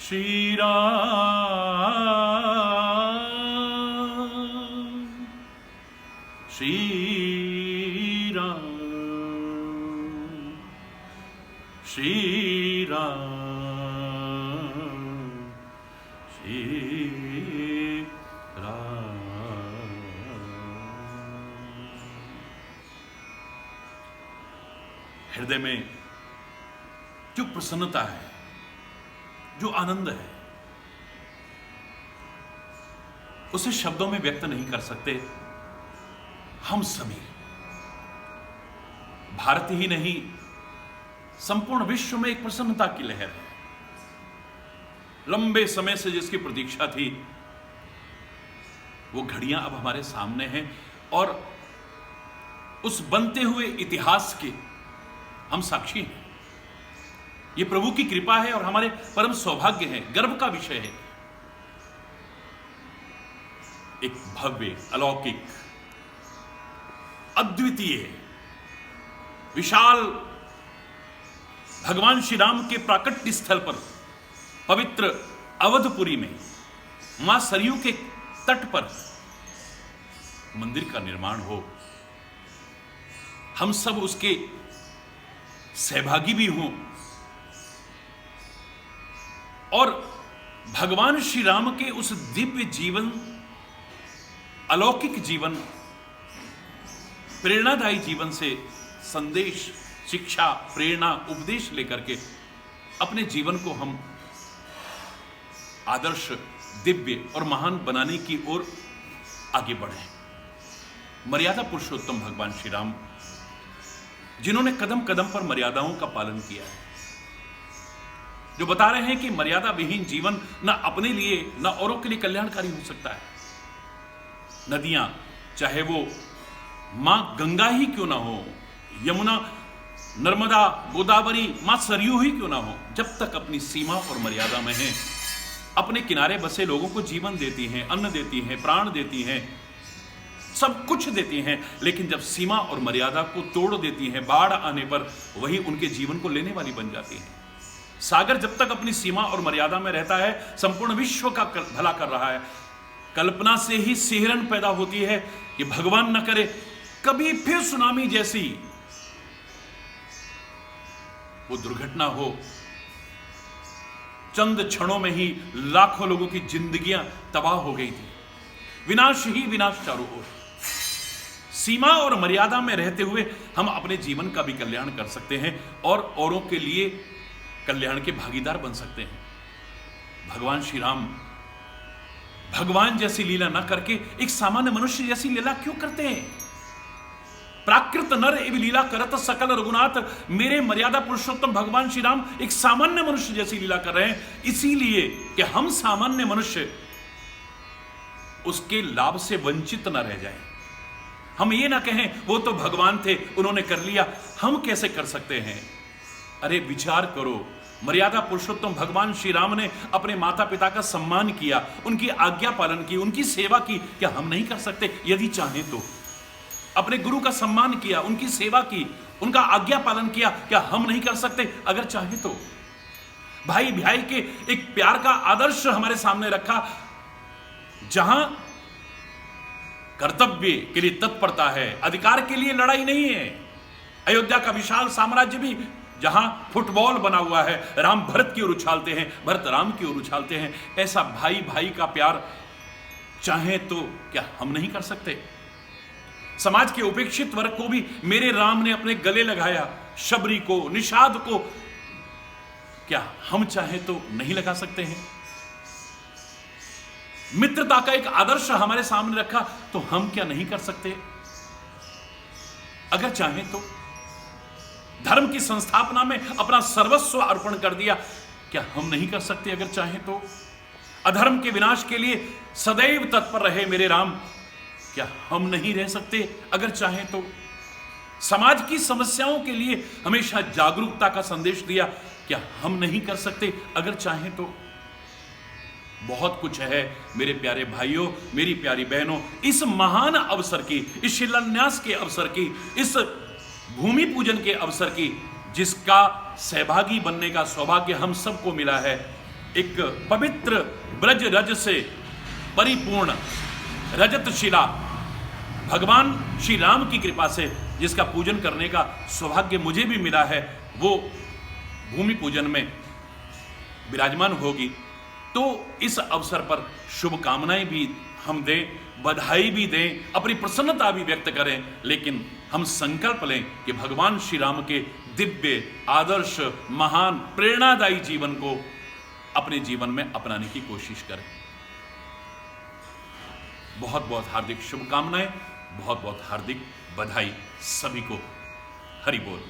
श्री राम श्री राम श्री राम श्री राम। हृदय में जो प्रसन्नता है, जो आनंद है, उसे शब्दों में व्यक्त नहीं कर सकते। हम सभी, भारत ही नहीं, संपूर्ण विश्व में एक प्रसन्नता की लहर है। लंबे समय से जिसकी प्रतीक्षा थी, वो घड़ियां अब हमारे सामने हैं और उस बनते हुए इतिहास के हम साक्षी हैं। ये प्रभु की कृपा है और हमारे परम सौभाग्य है, गर्व का विषय है। एक भव्य, अलौकिक, अद्वितीय, विशाल भगवान श्री राम के प्राकट्य स्थल पर, पवित्र अवधपुरी में, मां सरयू के तट पर मंदिर का निर्माण हो, हम सब उसके सहभागी भी हों और भगवान श्री राम के उस दिव्य जीवन, अलौकिक जीवन, प्रेरणादायी जीवन से संदेश, शिक्षा, प्रेरणा, उपदेश लेकर के अपने जीवन को हम आदर्श, दिव्य और महान बनाने की ओर आगे बढ़ें। मर्यादा पुरुषोत्तम भगवान श्री राम, जिन्होंने कदम कदम पर मर्यादाओं का पालन किया है, जो बता रहे हैं कि मर्यादा विहीन जीवन न अपने लिए न औरों के लिए कल्याणकारी हो सकता है। नदियां, चाहे वो मां गंगा ही क्यों ना हो, यमुना, नर्मदा, गोदावरी, मां सरयू ही क्यों ना हो, जब तक अपनी सीमा और मर्यादा में हैं, अपने किनारे बसे लोगों को जीवन देती हैं, अन्न देती हैं, प्राण देती हैं, सब कुछ देती हैं। लेकिन जब सीमा और मर्यादा को तोड़ देती हैं, बाढ़ आने पर वही उनके जीवन को लेने वाली बन जाती हैं। सागर जब तक अपनी सीमा और मर्यादा में रहता है, संपूर्ण विश्व का भला कर रहा है। कल्पना से ही सिहरन पैदा होती है कि भगवान न करे कभी फिर सुनामी जैसी वो दुर्घटना हो। चंद क्षणों में ही लाखों लोगों की जिंदगियां तबाह हो गई थी। विनाश ही विनाश चारों ओर। सीमा और मर्यादा में रहते हुए हम अपने जीवन का भी कल्याण कर सकते हैं और औरों के लिए कल्याण के भागीदार बन सकते हैं। भगवान श्री राम भगवान जैसी लीला न करके एक सामान्य मनुष्य जैसी लीला क्यों करते हैं? प्राकृत नर एवं लीला करत सकल रघुनाथ, मेरे मर्यादा पुरुषोत्तम भगवान श्री राम एक सामान्य मनुष्य जैसी लीला कर रहे हैं, इसीलिए कि हम सामान्य मनुष्य उसके लाभ से वंचित न रह जाएं। हम ये ना कहें वो तो भगवान थे, उन्होंने कर लिया, हम कैसे कर सकते हैं? अरे विचार करो, मर्यादा पुरुषोत्तम भगवान श्री राम ने अपने माता पिता का सम्मान किया, उनकी आज्ञा पालन की, उनकी सेवा की। क्या हम नहीं कर सकते यदि चाहें तो? अपने गुरु का सम्मान किया, उनकी सेवा की, उनका आज्ञा पालन किया, क्या हम नहीं कर सकते अगर चाहें तो? भाई भाई के एक प्यार का आदर्श हमारे सामने रखा, जहां कर्तव्य के लिए तत्परता है, अधिकार के लिए लड़ाई नहीं है। अयोध्या का विशाल साम्राज्य भी जहां फुटबॉल बना हुआ है, राम भरत की ओर उछालते हैं, भरत राम की ओर उछालते हैं, ऐसा भाई भाई का प्यार चाहे तो क्या हम नहीं कर सकते? समाज के उपेक्षित वर्ग को भी मेरे राम ने अपने गले लगाया, शबरी को, निषाद को, क्या हम चाहे तो नहीं लगा सकते हैं? मित्रता का एक आदर्श हमारे सामने रखा, तो हम क्या नहीं कर सकते अगर चाहें तो? धर्म की संस्थापना में अपना सर्वस्व अर्पण कर दिया, क्या हम नहीं कर सकते अगर चाहें तो? अधर्म के विनाश के लिए सदैव तत्पर रहे मेरे राम, क्या हम नहीं रह सकते अगर चाहें तो? समाज की समस्याओं के लिए हमेशा जागरूकता का संदेश दिया, क्या हम नहीं कर सकते अगर चाहें तो? बहुत कुछ है मेरे प्यारे भाइयों, मेरी प्यारी बहनों, इस महान अवसर की, इस शिलान्यास के अवसर की, इस भूमि पूजन के अवसर की, जिसका सहभागी बनने का सौभाग्य हम सबको मिला है, एक पवित्र ब्रज रज से परिपूर्ण रजत शिला भगवान श्री राम की कृपा से जिसका पूजन करने का सौभाग्य मुझे भी मिला है, वो भूमि पूजन में विराजमान होगी। तो इस अवसर पर शुभकामनाएं भी हम दें, बधाई भी दें, अपनी प्रसन्नता भी व्यक्त करें, लेकिन हम संकल्प लें कि भगवान श्री राम के दिव्य आदर्श महान प्रेरणादायी जीवन को अपने जीवन में अपनाने की कोशिश करें। बहुत बहुत हार्दिक शुभकामनाएं, बहुत बहुत हार्दिक बधाई सभी को। हरि बोल।